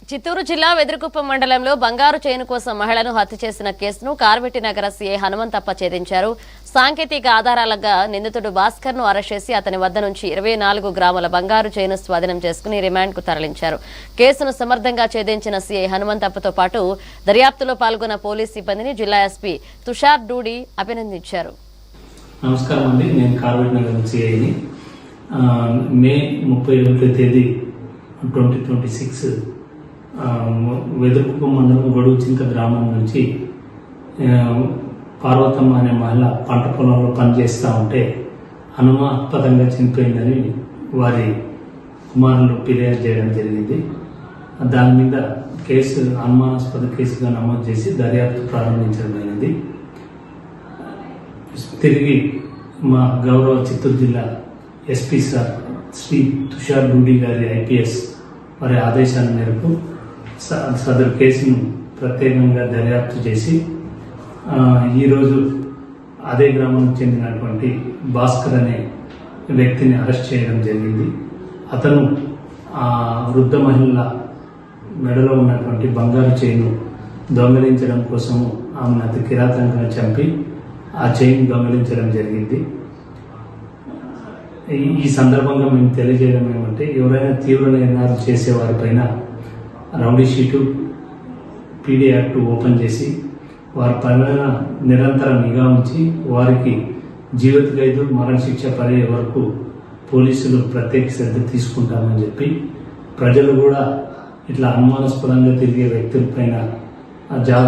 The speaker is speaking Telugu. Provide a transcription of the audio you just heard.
చిత్తూరు జిల్లా వెదురుకుప్పం మండలంలో బంగారు చైను కోసం మహిళను హత్య చేసిన కేసును కార్వెట్టి నగర సీఐ హనుమంతప్ప ఛేదించారు. సాంకేతిక ఆధారాలుగా నిందితుడు భాస్కర్ ను అరెస్ట్ చేసి అతని వద్ద నుంచి 24 గ్రాముల బంగారు చైను స్వాధీనం చేసుకుని రిమాండ్ కు తరలించారు. కేసును సమర్థంగా ఛేదించిన సీఐ హనుమంతప్పతో పాటు దర్యాప్తులో పాల్గొన్న పోలీస్ సిబ్బందిని జిల్లా ఎస్పీ తుషార్ డూడి అభినందించారు. నమస్కారం అండి, నేను కార్వెట్టి నగర్ సీఐని. మే 31 తేదీ 2026 వెదురుకుప్పం మండలం గొడుగుచింత గ్రామం నుంచి పార్వతమ్మ అనే మహిళ పంట పొలంలో పనిచేస్తూ ఉంటే అనుమానాస్పదంగా చనిపోయిందని వారి కుమారులు ఫిర్యాదు చేయడం జరిగింది. దాని మీద కేసు అనుమానాస్పద కేసుగా నమోదు చేసి దర్యాప్తు ప్రారంభించడం జరిగింది. తిరిగి మా గౌరవ చిత్తూరు జిల్లా ఎస్పీ సార్ శ్రీ తుషార్ డూడి గారి ఐపీఎస్ వారి ఆదేశాల మేరకు సదరు కేసును ప్రత్యేకంగా దర్యాప్తు చేసి ఈరోజు అదే గ్రామానికి చెందినటువంటి భాస్కర్ అనే వ్యక్తిని అరెస్ట్ చేయడం జరిగింది. అతను వృద్ధ మహిళల మెడలో ఉన్నటువంటి బంగారు చైను దొంగలించడం కోసము ఆమెను అతి కిరాతకంగా చంపి ఆ చైన్ దొంగలించడం జరిగింది. ఈ సందర్భంగా మేము తెలియజేయడం ఏమంటే, ఎవరైనా తీవ్ర నిర్ణయాలు చేసే వారిపైన rowdy sheet PD act open చేసి వారి పైన నిరంతర నిఘా ఉంచి వారికి జీవిత ఖైదు మరణశిక్ష పడే వరకు పోలీసులు ప్రత్యేక శ్రద్ధ తీసుకుంటామని చెప్పి ప్రజలు కూడా ఇట్లా అనుమానాస్పదంగా తిరిగే వ్యక్తులపైన జాగ్రత్త